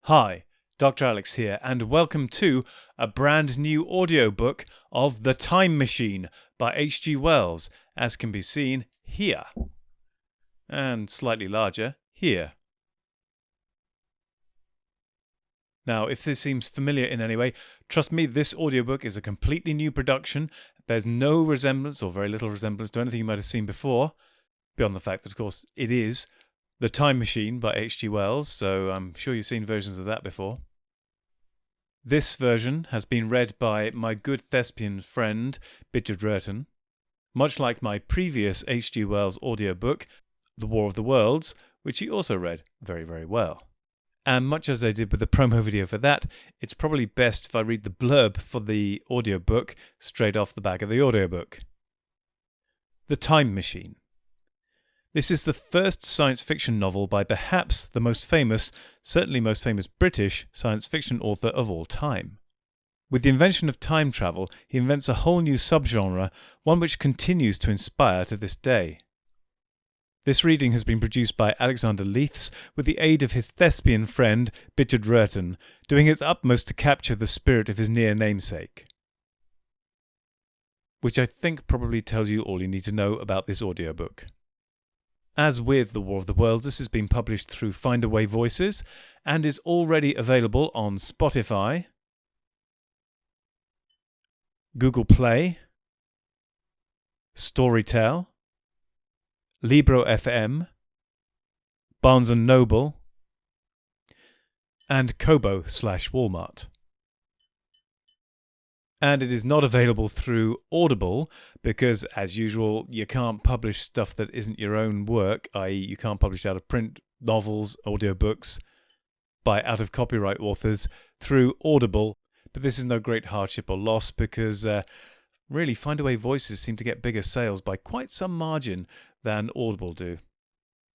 Hi, Dr. Alex here, and welcome to a brand new audiobook of The Time Machine by H.G. Wells, as can be seen here, and slightly larger here. Now, if this seems familiar in any way, trust me, this audiobook is a completely new production. It bears no resemblance, or very little resemblance, to anything you might have seen before, beyond the fact that, of course, it is The Time Machine by H.G. Wells, so I'm sure you've seen versions of that before. This version has been read by my good thespian friend, Bichard Rurton. Much like my previous H.G. Wells audiobook, The War of the Worlds, which he also read very, very well. And much as I did with the promo video for that, it's probably best if I read the blurb for the audiobook straight off the back of the audiobook. The Time Machine. This is the first science fiction novel by perhaps the most famous, certainly most famous British science fiction author of all time. With the invention of time travel, he invents a whole new subgenre, one which continues to inspire to this day. This reading has been produced by Alexander Leithes with the aid of his thespian friend Bichard Rurton, doing its utmost to capture the spirit of his near namesake. Which I think probably tells you all you need to know about this audiobook. As with The War of the Worlds, this has been published through Findaway Voices and is already available on Spotify, Google Play, Storytel, LibroFM, Barnes & Noble, and Kobo/Walmart. And it is not available through Audible because, as usual, you can't publish stuff that isn't your own work, i.e. you can't publish out of print novels, audiobooks, by out-of-copyright authors through Audible. But this is no great hardship or loss because really Findaway Voices seem to get bigger sales by quite some margin than Audible do.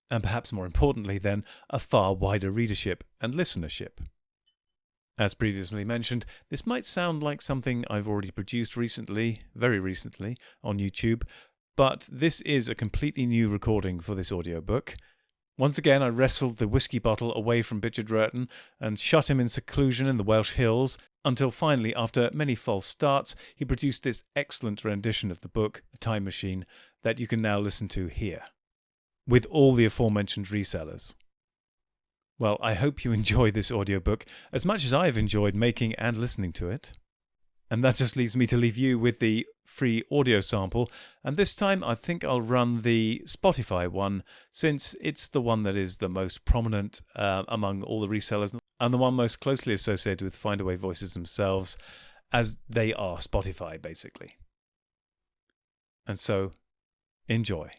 And perhaps more importantly then, a far wider readership and listenership. As previously mentioned, this might sound like something I've already produced recently, very recently, on YouTube, but this is a completely new recording for this audiobook. Once again, I wrestled the whiskey bottle away from Bichard Rurton and shut him in seclusion in the Welsh hills, until finally, after many false starts, he produced this excellent rendition of the book, The Time Machine, that you can now listen to here, with all the aforementioned resellers. Well, I hope you enjoy this audiobook as much as I've enjoyed making and listening to it. And that just leaves me to leave you with the free audio sample, and this time I think I'll run the Spotify one, since it's the one that is the most prominent among all the resellers, and the one most closely associated with Findaway Voices themselves, as they are Spotify, basically. And so, enjoy.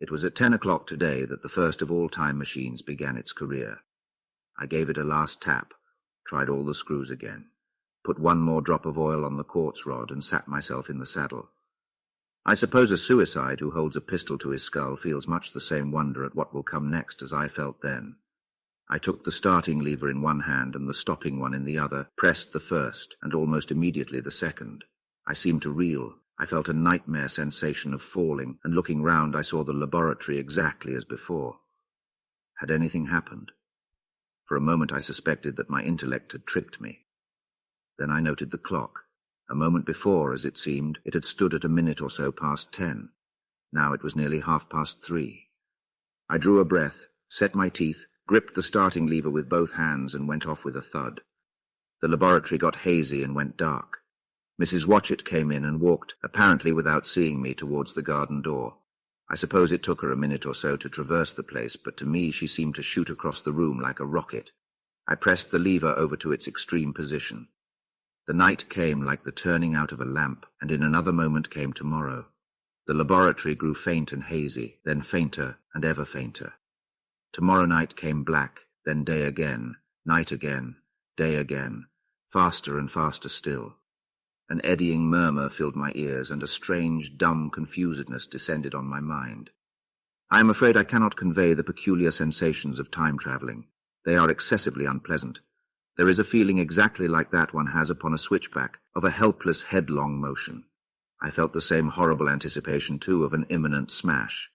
It was at 10 o'clock today that the first of all time machines began its career. I gave it a last tap, tried all the screws again, put one more drop of oil on the quartz rod and sat myself in the saddle. I suppose a suicide who holds a pistol to his skull feels much the same wonder at what will come next as I felt then. I took the starting lever in one hand and the stopping one in the other, pressed the first and almost immediately the second. I seemed to reel. I felt a nightmare sensation of falling, and looking round I saw the laboratory exactly as before. Had anything happened? For a moment I suspected that my intellect had tricked me. Then I noted the clock. A moment before, as it seemed, it had stood at a minute or so past 10. Now it was nearly 3:30. I drew a breath, set my teeth, gripped the starting lever with both hands and went off with a thud. The laboratory got hazy and went dark. Mrs. Watchett came in and walked, apparently without seeing me, towards the garden door. I suppose it took her a minute or so to traverse the place, but to me she seemed to shoot across the room like a rocket. I pressed the lever over to its extreme position. The night came like the turning out of a lamp, and in another moment came tomorrow. The laboratory grew faint and hazy, then fainter and ever fainter. Tomorrow night came black, then day again, night again, day again, faster and faster still. An eddying murmur filled my ears, and a strange, dumb confusedness descended on my mind. I am afraid I cannot convey the peculiar sensations of time travelling. They are excessively unpleasant. There is a feeling exactly like that one has upon a switchback, of a helpless, headlong motion. I felt the same horrible anticipation, too, of an imminent smash.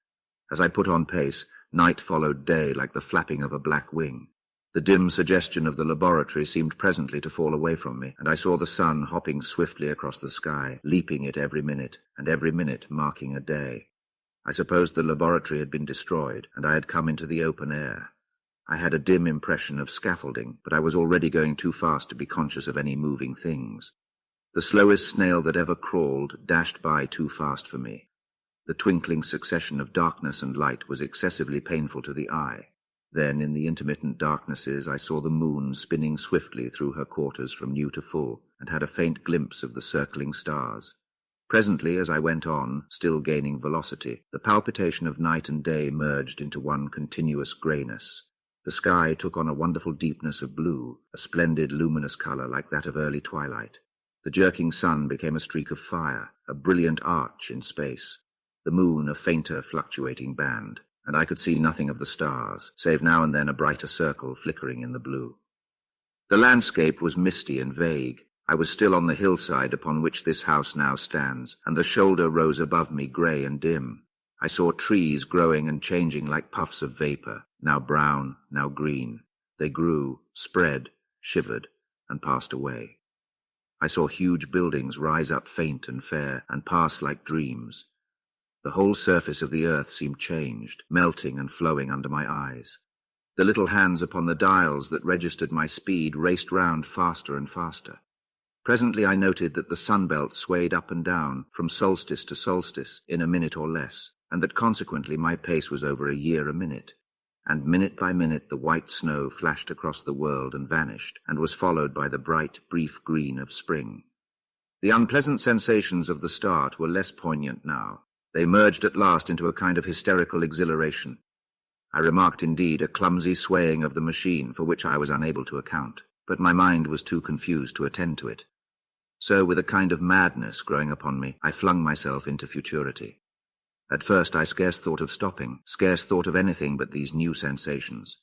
As I put on pace, night followed day like the flapping of a black wing. The dim suggestion of the laboratory seemed presently to fall away from me, and I saw the sun hopping swiftly across the sky, leaping it every minute, and every minute marking a day. I supposed the laboratory had been destroyed, and I had come into the open air. I had a dim impression of scaffolding, but I was already going too fast to be conscious of any moving things. The slowest snail that ever crawled dashed by too fast for me. The twinkling succession of darkness and light was excessively painful to the eye. Then, in the intermittent darknesses, I saw the moon spinning swiftly through her quarters from new to full, and had a faint glimpse of the circling stars. Presently, as I went on, still gaining velocity, the palpitation of night and day merged into one continuous greyness. The sky took on a wonderful deepness of blue, a splendid luminous colour like that of early twilight. The jerking sun became a streak of fire, a brilliant arch in space, the moon a fainter fluctuating band, and I could see nothing of the stars, save now and then a brighter circle flickering in the blue. The landscape was misty and vague. I was still on the hillside upon which this house now stands, and the shoulder rose above me grey and dim. I saw trees growing and changing like puffs of vapour, now brown, now green. They grew, spread, shivered, and passed away. I saw huge buildings rise up faint and fair, and pass like dreams. The whole surface of the earth seemed changed, melting and flowing under my eyes. The little hands upon the dials that registered my speed raced round faster and faster. Presently I noted that the sunbelt swayed up and down from solstice to solstice in a minute or less, and that consequently my pace was over a year a minute. And minute by minute the white snow flashed across the world and vanished, and was followed by the bright, brief green of spring. The unpleasant sensations of the start were less poignant now. They merged at last into a kind of hysterical exhilaration. I remarked indeed a clumsy swaying of the machine for which I was unable to account, but my mind was too confused to attend to it. So, with a kind of madness growing upon me, I flung myself into futurity. At first I scarce thought of stopping, scarce thought of anything but these new sensations.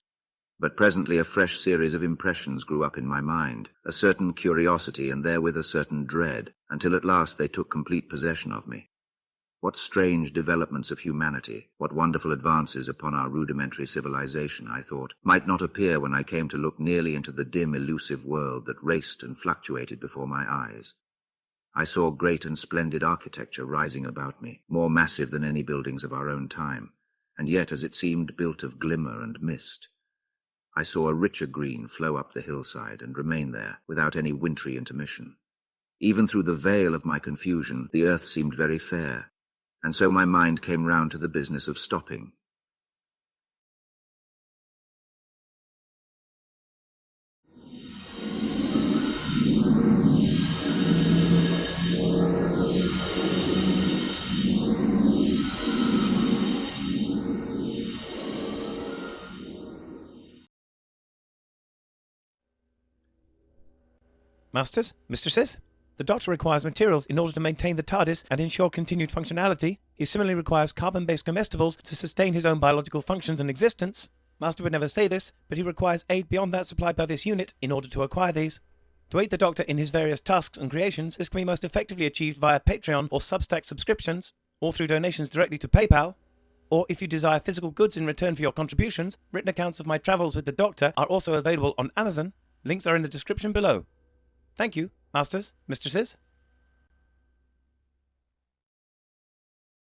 But presently a fresh series of impressions grew up in my mind, a certain curiosity and therewith a certain dread, until at last they took complete possession of me. What strange developments of humanity, what wonderful advances upon our rudimentary civilization, I thought, might not appear when I came to look nearly into the dim, elusive world that raced and fluctuated before my eyes. I saw great and splendid architecture rising about me, more massive than any buildings of our own time, and yet, as it seemed, built of glimmer and mist. I saw a richer green flow up the hillside and remain there, without any wintry intermission. Even through the veil of my confusion, the earth seemed very fair, and so my mind came round to the business of stopping. Masters, mistresses, the Doctor requires materials in order to maintain the TARDIS and ensure continued functionality. He similarly requires carbon-based comestibles to sustain his own biological functions and existence. Master would never say this, but he requires aid beyond that supplied by this unit in order to acquire these. To aid the Doctor in his various tasks and creations, this can be most effectively achieved via Patreon or Substack subscriptions, or through donations directly to PayPal. Or if you desire physical goods in return for your contributions, written accounts of my travels with the Doctor are also available on Amazon. Links are in the description below. Thank you, masters, mistresses.